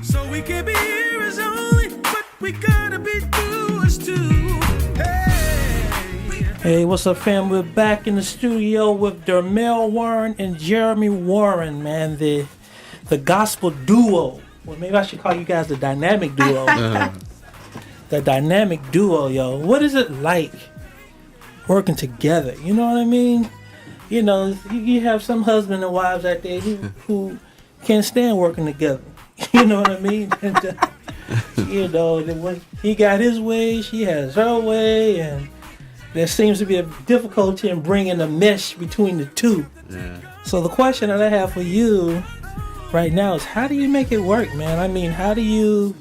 So we can be heroes only, but we gotta be doers too. Hey, what's up, fam? We're back in the studio with Dermel Warren and Jeremy Warren, man. The gospel duo. Well, maybe I should call you guys the dynamic duo. The dynamic duo, yo. What is it like working together? You know what I mean? You know, you have some husband and wives out there who can't stand working together. You know what I mean? And, you know, when he got his way, she has her way, and there seems to be a difficulty in bringing a mesh between the two. Yeah. So the question that I have for you right now is, how do you make it work, man? I mean, how do you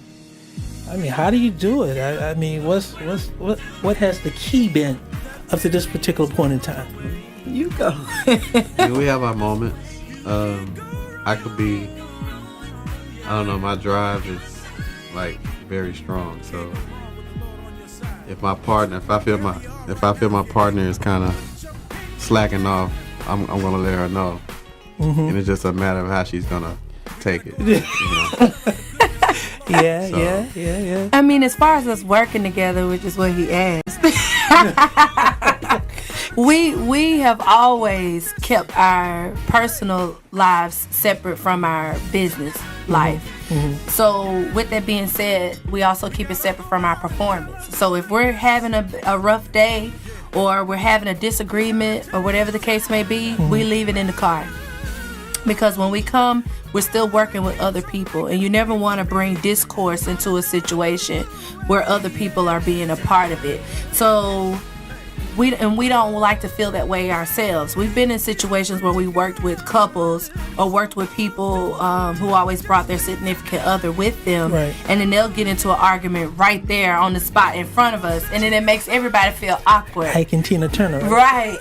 do it? I mean, what has the key been up to this particular point in time? You go. Yeah, we have our moments. I could be, I don't know, my drive is like very strong. So if I feel my partner is kind of slacking off, I'm gonna let her know, and it's just a matter of how she's gonna take it. You know? Yeah. I mean, as far as us working together, which is what he asked, we have always kept our personal lives separate from our business life. So with that being said, we also keep it separate from our performance. So if we're having a rough day, or we're having a disagreement, or whatever the case may be, we leave it in the car. Because when we come, we're still working with other people, and you never want to bring discourse into a situation where other people are being a part of it. So we don't like to feel that way ourselves. We've been in situations where we worked with couples or worked with people who always brought their significant other with them, right. And then they'll get into an argument right there on the spot in front of us, and then it makes everybody feel awkward. Ike and Tina Turner. Right.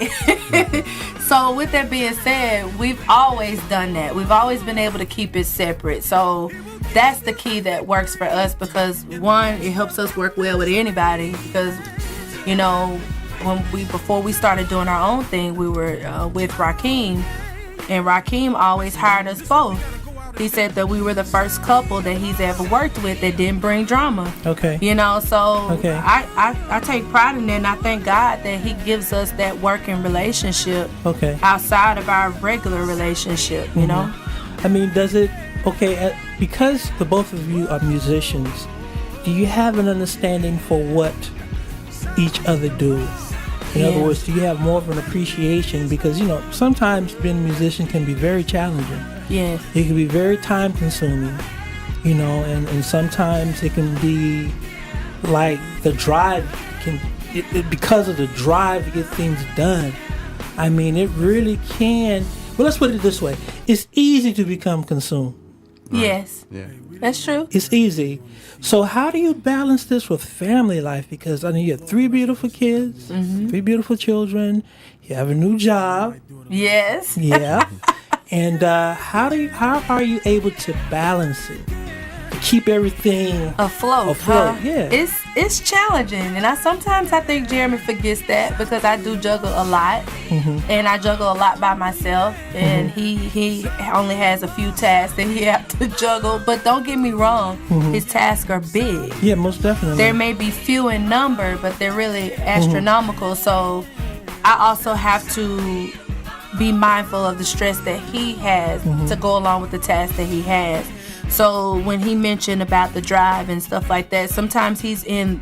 So with that being said, we've always done that. We've always been able to keep it separate. So that's the key that works for us, because one, it helps us work well with anybody, because, you know, before we started doing our own thing, we were with Rakeem, and Rakeem always hired us both. He said that we were the first couple that he's ever worked with that didn't bring drama. Okay. You know, so okay. I take pride in that, and I thank God that he gives us that working relationship outside of our regular relationship, you know? I mean, does it, because the both of you are musicians, do you have an understanding for what each other do? In other words, do you have more of an appreciation? Because, you know, sometimes being a musician can be very challenging. Yeah. It can be very time consuming, you know, and sometimes it can be like the drive because of the drive to get things done. I mean, it really can. Well, let's put it this way. It's easy to become consumed. Right. Yes. Yeah. That's true. It's easy. So how do you balance this with family life? Because I mean, you have 3 beautiful kids, 3 beautiful children. You have a new job. Yes. Yeah. And how are you able to balance it? To keep everything afloat. Huh? Yeah. It's challenging, and sometimes I think Jeremy forgets that, because I do juggle a lot, and I juggle a lot by myself, and he only has a few tasks that he has to juggle. But don't get me wrong, his tasks are big. Yeah, most definitely. There may be few in number, but they're really astronomical. So I also have to be mindful of the stress that he has to go along with the task that he has. So when he mentioned about the drive and stuff like that, sometimes he's in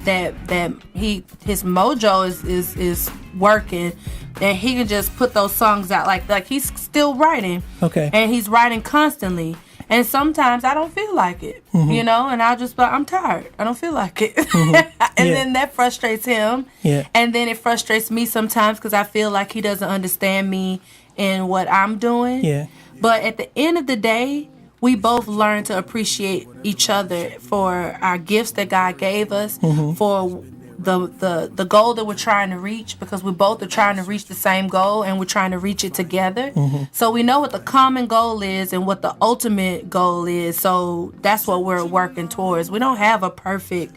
his mojo is working, and he can just put those songs out like he's still writing. Okay. And he's writing constantly. And sometimes I don't feel like it, you know, and I'll just be like, I'm tired. I don't feel like it. And then that frustrates him. Yeah. And then it frustrates me sometimes, because I feel like he doesn't understand me and what I'm doing. Yeah. But at the end of the day, we both learn to appreciate each other for our gifts that God gave us, for the goal that we're trying to reach, because we both are trying to reach the same goal, and we're trying to reach it together. So we know what the common goal is and what the ultimate goal is. So that's what we're working towards. We don't have a perfect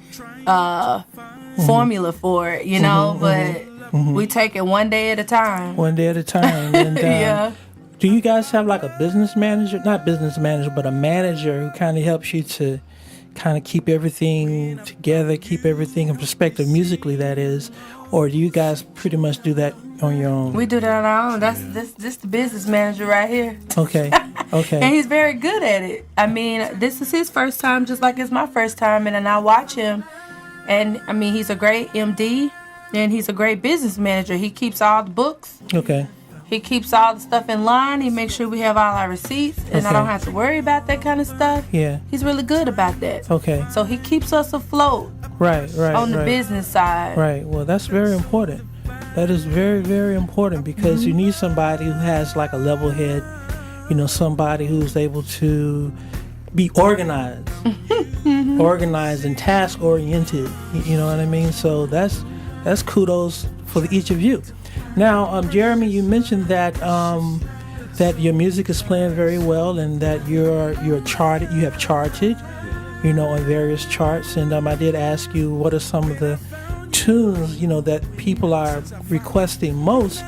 formula for it, you know, but we take it one day at a time. One day at a time. And, yeah. Do you guys have like a business manager? Not business manager, but a manager who kind of helps you to kind of keep everything together, keep everything in perspective musically, that is? Or do you guys pretty much do that on your own? We do that on our own. This the business manager right here. Okay. Okay. And he's very good at it. I mean, this is his first time, just like it's my first time, and then I watch him. And I mean, he's a great MD, and he's a great business manager. He keeps all the books. Okay. He keeps all the stuff in line. He makes sure we have all our receipts, and I don't have to worry about that kind of stuff. Yeah. He's really good about that. Okay. So he keeps us afloat. Right. On the business side. Right. Well, that's very important. That is very, very important because you need somebody who has like a level head, somebody who's able to be organized, organized and task oriented. You know what I mean? So that's kudos for each of you. Now, Jeremy, you mentioned that that your music is playing very well and that you're charted. You have charted, on various charts. And I did ask you what are some of the tunes, that people are requesting most.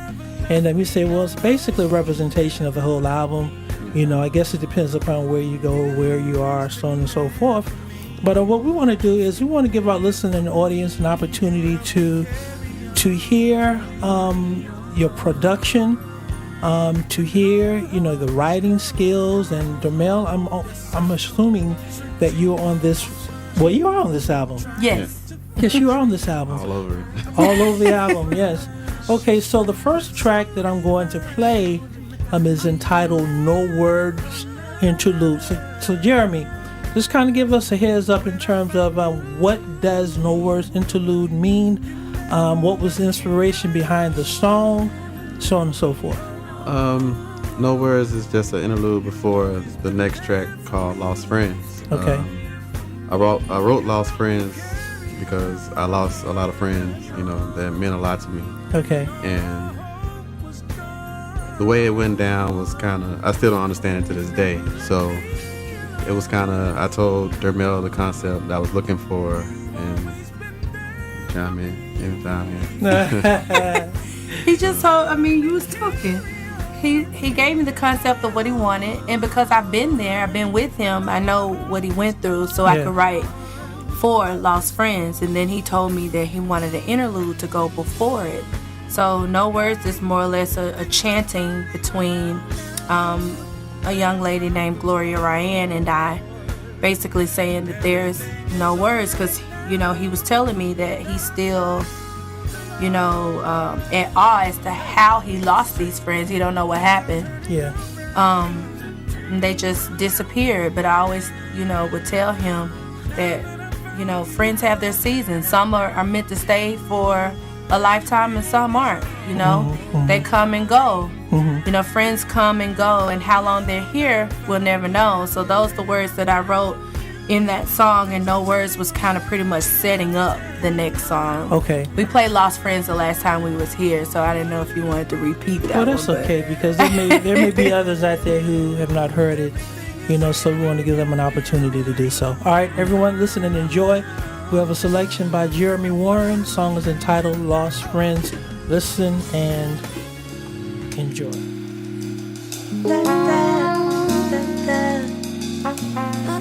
And you say, well, it's basically a representation of the whole album. I guess it depends upon where you go, where you are, so on and so forth. But what we want to do is we want to give our listening and audience an opportunity to hear your production, to hear the writing skills. And Dermel, I'm assuming that you're on this. Well, you are on this album. Yes. Yes, you are on this album. All over it. All over the album. Yes. Okay, so the first track that I'm going to play is entitled "No Words Interlude." So Jeremy, just kind of give us a heads up in terms of what does "No Words Interlude" mean? What was the inspiration behind the song, so on and so forth? No Words is just an interlude before the next track called Lost Friends. Okay. I wrote Lost Friends because I lost a lot of friends, that meant a lot to me. Okay. And the way it went down was I still don't understand it to this day. So it was I told Dermel the concept that I was looking for, and chime in anytime. He just told, you was talking. He gave me the concept of what he wanted, and because I've been there, I've been with him, I know what he went through, so I could write for Lost Friends. And then he told me that he wanted an interlude to go before it. So No Words is more or less a chanting between a young lady named Gloria Ryan and I, basically saying that there's no words, because he was telling me that he's still at awe as to how he lost these friends. He don't know what happened. Yeah. They just disappeared. But I always would tell him that friends have their seasons. Some are meant to stay for a lifetime and some aren't. They come and go. Friends come and go, and how long they're here we'll never know. So those are the words that I wrote in that song, and No Words was kind of pretty much setting up the next song. Okay. We played Lost Friends the last time we was here, so I didn't know if you wanted to repeat that. Well, that's okay, because there may be others out there who have not heard it, so we want to give them an opportunity to do so. All right, everyone, listen and enjoy. We have a selection by Jeremy Warren. The song is entitled Lost Friends. Listen and enjoy. Da, da, da, da.